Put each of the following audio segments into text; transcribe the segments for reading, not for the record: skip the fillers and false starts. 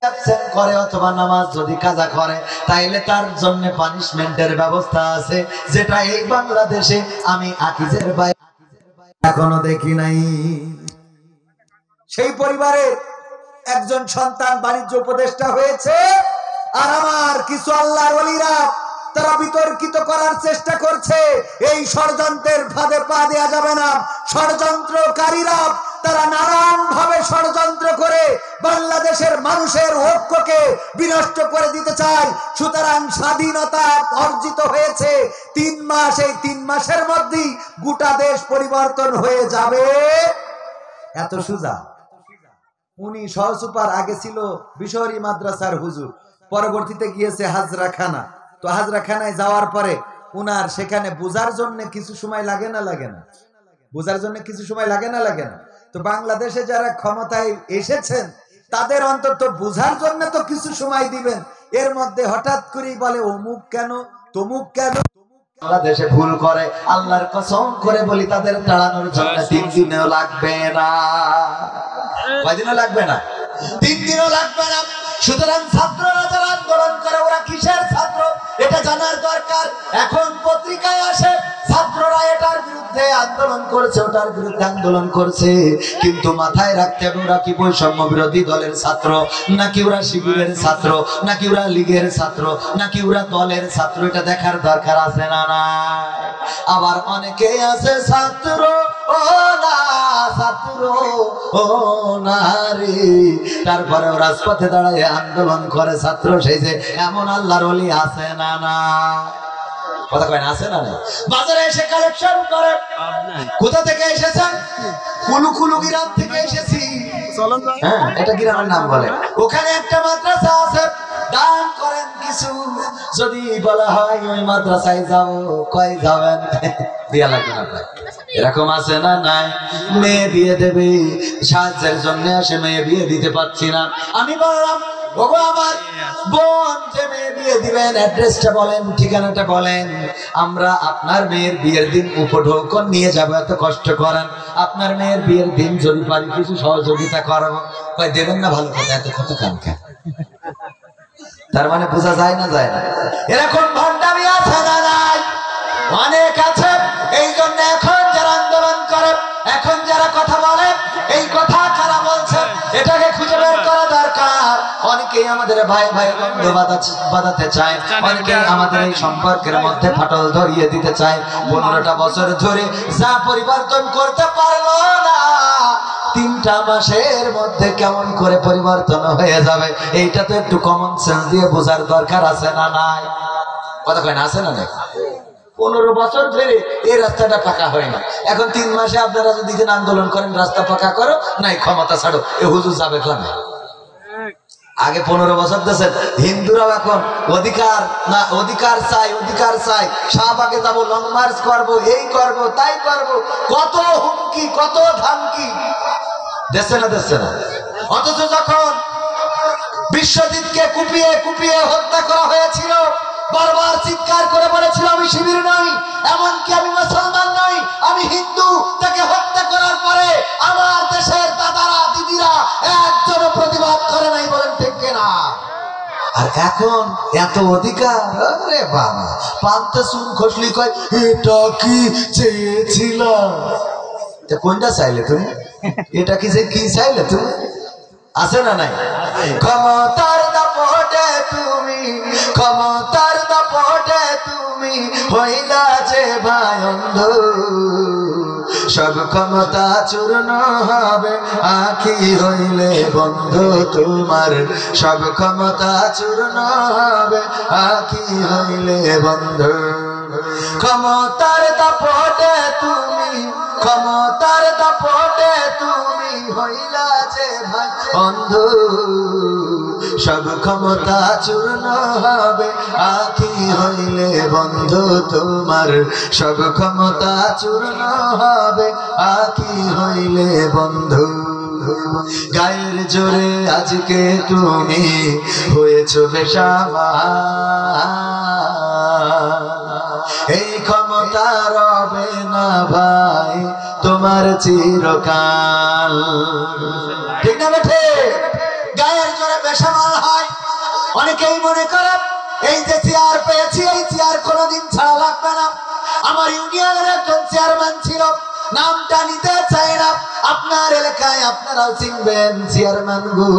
Absent করে অথবা নামাজ যদি কাজা করে তাইলে তার জন্য পানিশমেন্টের ব্যবস্থা আছে, যেটা এই বাংলাদেশে আমি আকিজের বাইরে এখনো দেখি নাই। সেই পরিবারের একজন সন্তান বাণিজ্য উপদেষ্টা হয়েছে, আর আমার কিছু আল্লাহর ওলিরা তারা বিতর্কিত করার চেষ্টা করছে। এই ষড়যন্ত্রের ফাঁদে পা দেওয়া যাবে না। ষড়যন্ত্রকারীরা তারা নানান ভাবে ষড়যন্ত্র করে বাংলাদেশের মানুষের ঐক্যকে বিনষ্ট করে দিতে চায়। সুতরাং স্বাধীনতা অর্জিত হয়েছে 3 মাস, এই 3 মাসের মধ্যেই গোটা দেশ পরিবর্তন হয়ে যাবে, এত সোজা। উনি সহসুপার, আগে ছিল বিশহরী মাদ্রাসার হুজুর, পরবর্তীতে গিয়েছে হাজরাখানা। তো হাজরাখানায় যাওয়ার পরে উনার সেখানে বোঝার জন্য কিছু সময় লাগে না বোঝার জন্য কিছু সময় লাগে না। তো বাংলাদেশে যারা ক্ষমতায় এসেছেন তাদের অন্তত বোঝার জন্য তো কিছু সময় দিবেন। এর মধ্যে হঠাৎ করেই বলে অমুক কেন তমুক কেন। বাংলাদেশে ভুল করে, আল্লাহর কসম করে বলি তাদের তাড়ানোর জন্য 3 দিনও লাগবে না। কয়দিনও লাগবে না? 3 দিনও লাগবে না। সুতরাং ছাত্ররা যারা আন্দোলন করে ওরা কিসের ছাত্র এটা জানার দরকার। এখন পত্রিকায় আসে ছাত্ররা এটার বিরুদ্ধে আন্দোলন করছে, ওটার বিরুদ্ধে আন্দোলন করছে, কিন্তু মাথায় রাখতে হবে ওরা কি বৈষম্য বিরোধী দলের ছাত্র, নাকি ওরা শিবিরের ছাত্র, নাকি ওরা লীগের ছাত্র, নাকি ওরা দলের ছাত্র, এটা দেখার দরকার আছে না না। আবার অনেকে আছে ছাত্র ও না, ছাত্র ও না রে, তারপরে রাজপথে দাঁড়ায় আন্দোলন করে ছাত্র সেই যে, এমন আল্লাহর ওলি আছে না না? কথা কয় না, আছে না? বাজারে এসে কালেকশন করে। কোথা থেকে এসেছেন? কুলুকুলু গ্রাম থেকে এসেছি। হ্যাঁ, এটা গ্রামের নাম বলে। ওখানে একটা মাদ্রাসা আছে, দান করেন কিছু। যদি বলা হয় ওই মাদ্রাসায় যাও, কয় যাবেন? দিয়া লাগবে না। এরকম আছে না নাই? মেয়ে বিয়ে দেবে, সাহায্যের জন্য আসে, মেয়ে বিয়ে দিতে পারছি না। আমি বললাম ওগো আমার বোন, যে মেয়ে বিয়ে দিবেন অ্যাড্রেসটা বলেন, ঠিকানাটা বলেন, আমরা আপনার মেয়ের বিয়ের দিন উপঢৌকন নিয়ে যাবো, এত কষ্ট করেন, আপনার মেয়ের বিয়ের দিন যদি পারি কিছু সহযোগিতা করবো। কয় দেবেন না? ভালো কথা, এত কত কানকা। তার মানে বোঝা যায় না এরকম ভণ্ডামি আছে না নাই? অনেক আছে। এই জন্য এখন যারা আন্দোলন করে, এখন যারা কথা বলে, এই কথা কারা বলছে এটাকে খুঁজে বের করা দরকার। অনেকেই আমাদের ভাই বন্ধ বাঁধাতে চায়, অনেকেই আমাদের এই সম্পর্কের মধ্যে ফাটল ধরিয়ে দিতে চায়। 15টা বছর ধরে যা পরিবর্তন করতে পারলো না, 3টা মাসের মধ্যে কেমন করে পরিবর্তন হয়ে যাবে, এইটা তো একটু কমন সেন্স দিয়ে বোঝার দরকার আছে না নাই? কথা কয় না, আছে না? 15 বছর ধরে এই রাস্তাটা পাকা হয় না। এখন 3 মাসে আপনারা যদি আন্দোলন করেন রাস্তা পাকা করো, নাই ক্ষমতা ছাড়ো, এ হুজুর যাবে কেন? আগে 15 বছর দেশের হিন্দুরাও এখন অধিকার না, অধিকার চাই, শাহবাগে যাবো, লং মার্চ করবো, এই করবো, তাই করবো, কত হুমকি, কত ধামকি দেশে না। অথচ যখন বিশ্বজিৎকে কুপিয়ে হত্যা করা হয়েছিল, বারবার চিৎকার করে বলেছিল আমি শিবির নই, এমনকি আমি মুসলমান নই, আমি হিন্দু। তাকে হত্যা করার পরে আমার দেশের দাদারা দিদিরা একজন প্রতিবাদ করে নাই, বলেন ঠিক কিনা? আর এখন এত অধিকার, আরে বাবা, পান্তা চুন খসলি কয় এটা কি চেয়েছিল? কোনটা চাইলে তুমি? এটা কি চাইলে তুমি? আছে না নাই? ক্ষমতার দাপটে তুমি হইলা যে ভাই অন্ধ, সব ক্ষমতা চূর্ণ হবে আখি হইলে বন্ধ তোমার, সব ক্ষমতা চূর্ণ হবে আখি হইলে বন্ধ। ক্ষমতার দাপটে তুমি হইলা যে ভাই অন্ধ, সব ক্ষমতা চূর্ণ হবে আখি হইলে বন্ধ তোমার, সব ক্ষমতা চূর্ণ হবে আখি হইলে বন্ধু। গায়ের জোরে আজকে তুমি হয়েছ বেসামাল, এই ক্ষমতা রবে না ভাই তোমার চিরকাল। ঠিক না বেঠে? গায়ের জোরে বেসামাল অনেকেই মনে করে এই যে চেয়ার পেয়েছি এই চেয়ার কোনোদিন ছাড়া লাগবে না। আমার ইউনিয়নের একজন চেয়ারম্যান ছিল, নামটা নিতে চাই না, আপনার এলাকায় আপনারাও চিনবেন চেয়ারম্যান গো।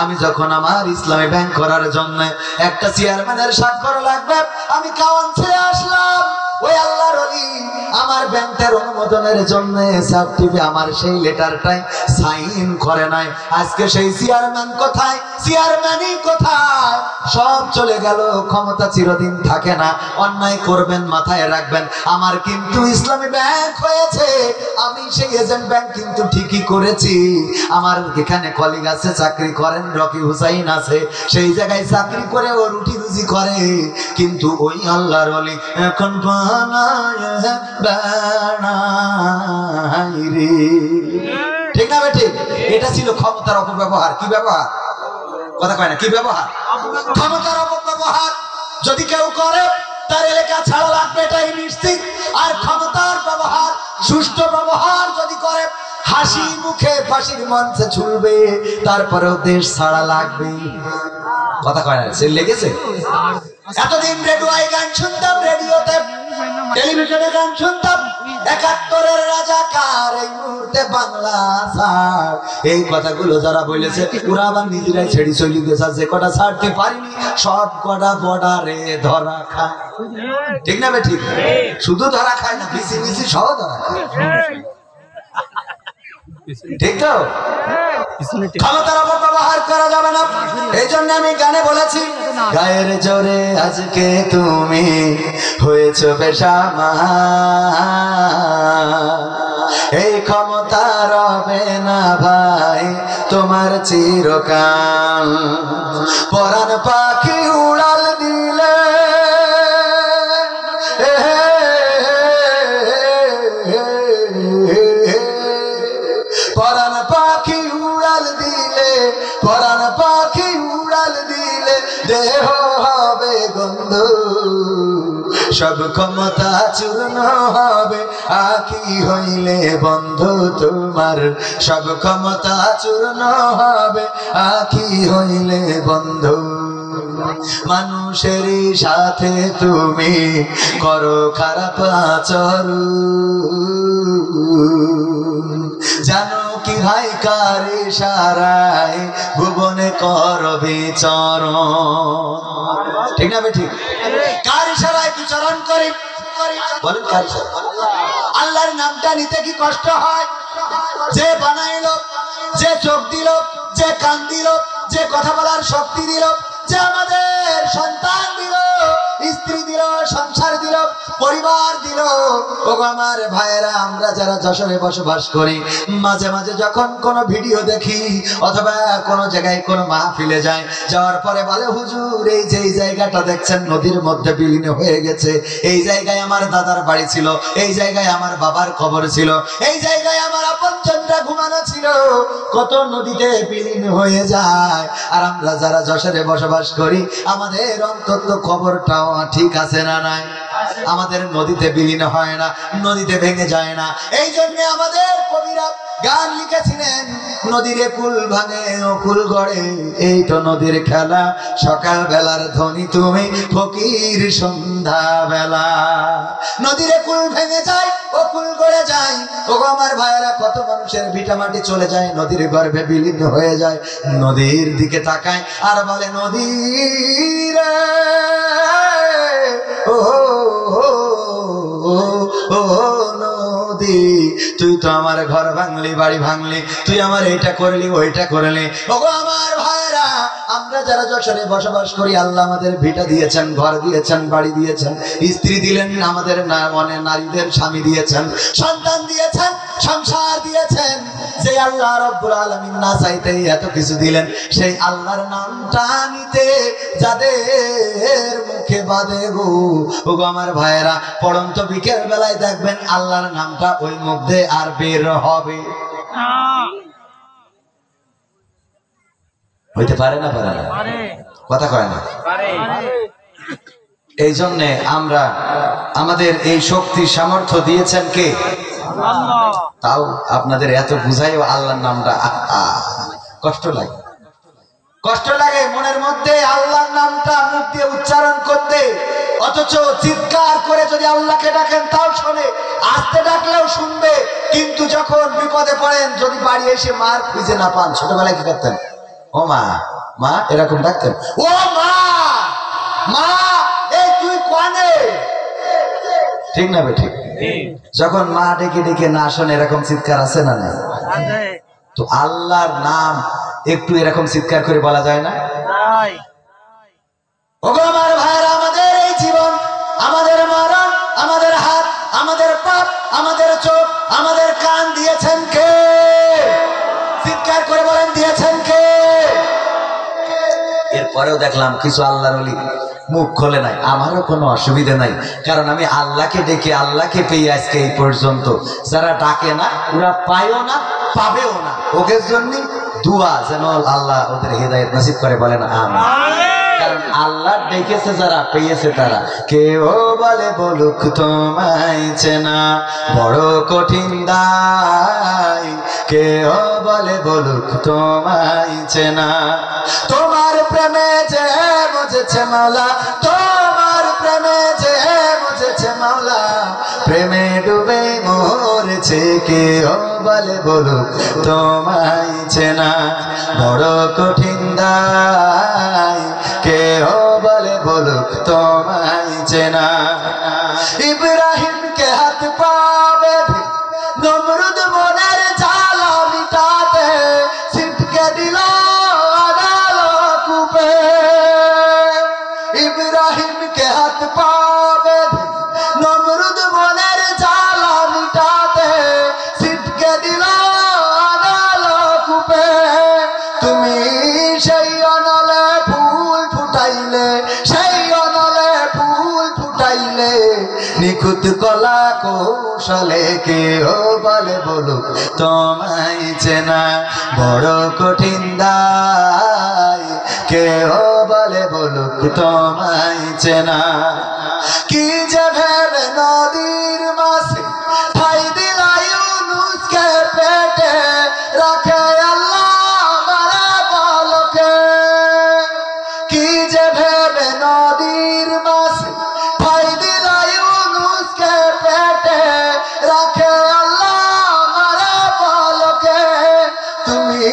আমি যখন আমার ইসলামী ব্যাংক করার জন্য একটা চেয়ারম্যানের স্বাক্ষর লাগবে, আমি কাউন্সিলে আসলাম। ওই আল্লাহর ওলি আমার ব্যাংকের অনুমোদনের জন্য সার্টিফিকেট আমার সেই লেটারটাই সাইন করে নাই। আজকে সেই চেয়ারম্যান কোথায়? চেয়ারম্যানই কোথায়? সব চলে গেল। ক্ষমতা চিরদিন থাকে না, অন্যায় করবেন মাথায় রাখবেন। আমার কিন্তু ইসলামী ব্যাংক হয়েছে, আমি সেই এজেন্ট ব্যাংক কিন্তু ঠিকই করেছি। আমার এখানে কলিগ আছে চাকরি করেন, রকি হুসাইন আছে, সেই জায়গায় চাকরি করে ও রুটি রুজি করে। কিন্তু ওই আল্লাহর ওলি এখন ঠিক না ঠিক? এটা ছিল ক্ষমতার অপব্যবহার। কি ব্যবহার? কথা কয় না, কি ব্যবহার? ক্ষমতার অপব্যবহার যদি কেউ করে তার এলাকা ছাড়া লাগবে, এটাই নিশ্চিত। আর ক্ষমতার ব্যবহার, সুষ্ঠু ব্যবহার যদি করে, হাসি মুখে ফাঁসির মঞ্চে ঝুলবে, তারপরেও দেশ ছাড়া লাগবে। কথা কয় না, সে লেগেছে। এতদিন রেডিওয় গান শুনতাম, রেডিওতে টেলিভিশনে গান শুনতাম, ৭১-এর রাজাকার, এই মুহূর্তে বাংলা ছাড়। এই কথাগুলো যারা বলেছে ওরা আবার নিজেরাই ছেড়ে চলে গেছে। যে কটা ছাড়তে পারিনি সব কটা বর্ডারে ধরা খায়। ঠিক না বে ঠিক? শুধু ধরা খায় না, বিসি মিসি সহ ধরা খায়। ঠিক তো? ক্ষমতার অপব্যবহার করা যাবে না। এই জন্য আমি গানে বলেছি, গায়ের জোরে আজকে তুমি হয়েছ বেসামাল, এই ক্ষমতা রবে না ভাই তোমার চিরকাল। পরাণ পাখি উড়াল দিলে পরাণ পাখি উড়াল দিলে, পরাণ পাখি উড়াল দিলে দেহ হবে গন্ধ, সব ক্ষমতা চূর্ণ হবে আখি হইলে বন্ধু তোমার। সব ক্ষমতা চূর্ণ হবে আখি হইলে বন্ধু। মানুষের সাথে তুমি করো খারাপ আচরণ, জানো কি ভাই কার ইশারায় ভুবনে কর বিচরণ। ঠিক না বে ঠিক? কার ইশারায় বিচরণ করি? বলেন কার ইশারায়? আল্লাহর নামটা নিতে কি কষ্ট হয়? যে বানাইলো, যে চোখ দিল, যে কান দিল, যে কথা বলার শক্তি দিল, যে আমাদের সন্তান দিল, স্ত্রী দিল, সংসার দিল, পরিবার দিল। ওগো আমার ভাইয়েরা, আমরা যারা যশোরে বসবাস করি, মাঝে মাঝে যখন কোনো ভিডিও দেখি অথবা কোনো জায়গায় কোনো মাহফিলে যায়, যাওয়ার পরে বলে হুজুর এই যে এই জায়গাটা দেখছেন নদীর মধ্যে বিলীন হয়ে গেছে, এই জায়গায় আমার দাদার বাড়ি ছিল, এই জায়গায় আমার বাবার কবর ছিল, এই জায়গায় আমার আপনজনরা ঘুমানো ছিল। কত নদীতে বিলীন হয়ে যায়। আর আমরা যারা যশোরে বসবাস করি, আমাদের অন্তত খবরটাও ঠিক আছে না নাই? আমাদের নদীতে বিলীন হয় না, নদীতে ভেঙে যায় না। এই জন্য আমাদের কবিরা গান লিখেছিলেন, নদীরে কুল ভাঙে ও কুল গড়ে, এই তো নদীর খেলা, সকাল বেলার ধ্বনি তুমি ফকির সন্ধ্যা বেলা। নদীরে কুল ভেঙে যায় ও কুল গড়ে যায়। ওগো আমার ভাইয়েরা, কত মানুষের ভিটামাটি চলে যায়, নদীর গর্ভে বিলীন হয়ে যায়। নদীর দিকে তাকায় আর বলে নদীর ও নদী, তুই তো আমার ঘর ভাঙলি, বাড়ি ভাঙলি, তুই আমার এইটা করলি, ওইটা করলি। ওগো আমার ভাইরা, আমরা যারা যশোরে বসবাস করি, আল্লাহ আমাদের ভিটা দিয়েছেন, ঘর দিয়েছেন, বাড়ি দিয়েছেন, স্ত্রী দিলেন, আমাদের নারীদের স্বামী দিয়েছেন, সন্তান দিয়েছেন, সংসার দিয়েছেন। যে আল্লাহ রব্বুল আলামিন না চাইতেই এত কিছু দিলেন, সেই আল্লাহর নামটা নিতে যাদের মুখে বাদে গো, ওগো আমার ভাইয়েরা, পড়ন্ত বিকেল বেলায় দেখবেন আল্লাহর নামটা ওই মধ্যে আর বের হবে। হইতে পারে না? পারে না? কথা কয় না? এই জন্যে আমরা, আমাদের এই শক্তি সামর্থ্য দিয়েছেন কে? তাও আপনাদের এত বুঝাইও আল্লাহর নামটা কষ্ট লাগে। কষ্ট লাগে মনের মধ্যে আল্লাহর নামটা মুখ দিয়ে উচ্চারণ করতে, অথচ চিৎকার করে যদি আল্লাহকে ডাকেন তাও শোনে, আস্তে ডাকলেও শুনবে। কিন্তু যখন বিপদে পড়েন, যদি বাড়ি এসে মার খুঁজে না পান, ছোটবেলায় কি করতেন? ও মা, মা এরকম ডাকতেন, ও মা, মা এই তুই কোয়ানে, ঠিক না বে ঠিক? যখন মা ডেকে ডেকে না শোনে, এরকম চিৎকার আছে না নাই? তো আল্লাহর নাম একটু এরকম চিৎকার করে বলা যায় না? ওগো আমার ভাইরা, আমাদের এই জীবন, আমাদের মরণ, আমাদের হাত, আমাদের পাপ, আমাদের চোখ, আমাদের কান দিয়েছেন কে? চিৎকার করে বলেন, দিয়েছেন কে? এরপরেও দেখলাম কিছু আল্লাহর ওলি মুখ খোলে নাই। আমারও কোনো অসুবিধা নাই, কারণ আমি আল্লাহকে ডেকে আল্লাহকে পেয়ে আজকে এই পর্যন্ত। যারা ডাকে না ওরা পায়ও না, পাবেও না। ওদের জন্য দুয়া যেন আল্লাহ ওদের হেদায়েত নসিব করে, বলেন আমিন। কারণ আল্লাহ ডেকেছে যারা, পেয়েছে তারা। কেউ বলে বলুক তোমায় চেনা বড় কঠিন দায়, কেউ বলে বলুক তোমায় চেনা। তোমার প্রেমে যে বুঝেছে মাওলা, তোমার প্রেমে যে বুঝেছে মাওলা, প্রেমে ডুবে মরেছে, কেউ বলে বলুক তোমায় চেনা বড় কঠিন দায়, কেউ বলে বলুক তোমায় চেনা। ইব্রাহিমকে হাত পা বেঁধে নমরুদ মনের জ্বালা মিটাতে ছিটকে দিল আলো কূপে। ইব্রাহিমকে হাত পা বেঁধে নমরুদ মনের জ্বালা মিটাতে ছিটকে দিল আলো কূপে। তুমি সেই অনলে ফুল ফুটাইলে, সেই অনলে ফুল ফুটাইলে, নিখুঁত কলা কৌশলে, কেউ বলে বলুক তোমায় চেনা বড় কঠিন দায়, কেউ বলে বলুক তোমায় চেনা। কি যে ভেবে নদীর মাঝে ঠাই দিলা ইউনুসকে পেটে রাখে আল্লাহ মারা বলকে। কি যে ভেবে নদীর মাঝে ঠাই দিলা ইউনুসকে পেটে রাখে আল্লাহ মারা বলকে। তুমি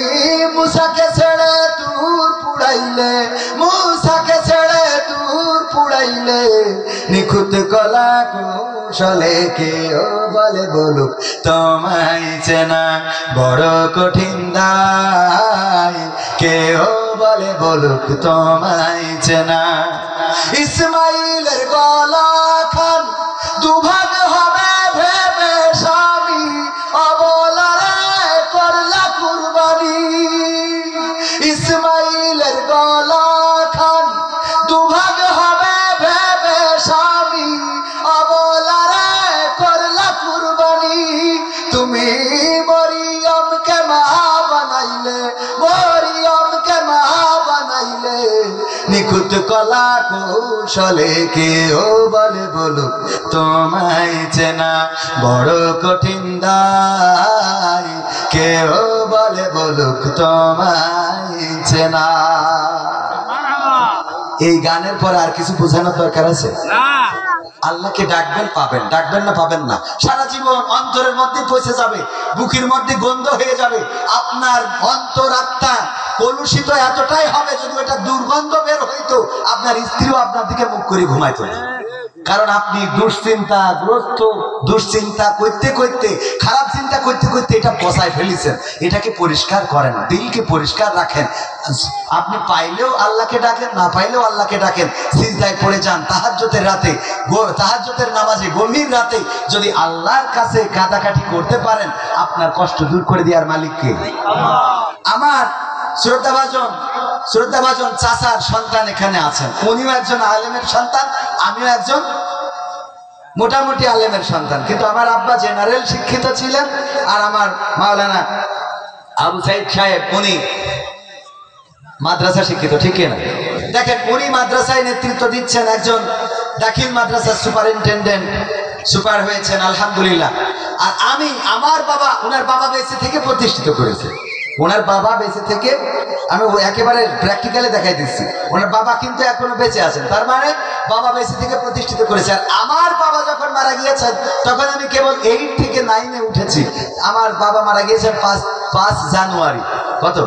মুসাকে ছেড়ে দূর পুড়াইলে, মুসাকে ছেড়ে দূর পুড়াইলে, নিখুঁত কলা কৌশলে, কেউ বলে বলুক তোমায় চেনা বড় কঠিন দায়, কেউ বলে বলুক তোমায় চেনা। ইসমাইলের গলা খান দুভাগ হবে ভেবে স্বামী, অবলারে করলা কুরবানি। ইসমাইলের গলা খান দুভাগ হবে ভেবে স্বামী, অবলারে করলা কুরবানি। তুমি মরিয়মকে মা বানাইলে, মরিয়মকে মা বানাইলে, নিখুঁত কলা কৌশলে, কেউ বলে বলুক তোমায় চেনা বড় কঠিন দায়, কেউ বলে বলুক তোমায় চেনা। এই গানের পরে আর কিছু বোঝানোর দরকার আছে? আল্লাহকে ডাকবেন, পাবেন, ডাকবেন না পাবেন না। সারা জীবন অন্তরের মধ্যে পৌঁছে যাবে, বুকের মধ্যে গন্ধ হয়ে যাবে। আপনার অন্তরাত্মা কলুষিত এতটাই হবে, যদি এটা দুর্গন্ধ বের হইতো আপনার স্ত্রীও আপনার দিকে মুখ করে ঘুমাইতো না। কারণ আপনি দুশ্চিন্তাগ্রস্ত, দুশ্চিন্তা করতে করতে, খারাপ চিন্তা করতে করতে এটা পচায় ফেলেছেন। এটাকে পরিষ্কার করেন, দিলকে পরিষ্কার রাখেন। আপনি পাইলেও আল্লাহকে ডাকেন, না পাইলেও আল্লাহকে ডাকেন। সিজদায় পড়ে যান তাহাজ্জুদের রাতে, তাহাজ্জুদের নামাজে গভীর রাতে যদি আল্লাহর কাছে কাটাকাটি করতে পারেন, আপনার কষ্ট দূর করে দেওয়ার মালিক কে? আমার শ্রদ্ধাভাজন চাচার সন্তান এখানে আছেন। উনিও একজন আলেমের সন্তান, আমিও একজন মোটামুটি আলেমের সন্তান। কিন্তু আমার আব্বা জেনারেল শিক্ষিত ছিলেন, আর আমার মাওলানা আবু সাইদ সাহেব উনি মাদ্রাসা শিক্ষিত, ঠিক না? দেখেন, উনি মাদ্রাসায় নেতৃত্ব দিচ্ছেন, একজন দাখিল মাদ্রাসার সুপারিনটেন্ডেন্ট, সুপার হয়েছেন আলহামদুলিল্লাহ। আর আমি, আমার বাবা, ওনার বাবা বেঁচে থেকে প্রতিষ্ঠিত করেছে। ওনার বাবা বেঁচে থেকে আমি একেবারে প্র্যাকটিক্যালি দেখাই দিচ্ছি, ওনার বাবা কিন্তু এখনো বেঁচে আছেন, তার মানে বাবা বেঁচে থেকে প্রতিষ্ঠিত করেছে। আর আমার বাবা যখন মারা গিয়েছেন তখন আমি কেবল 8 থেকে 9-এ উঠেছি। আমার বাবা মারা গিয়েছেন 5 জানুয়ারি, কত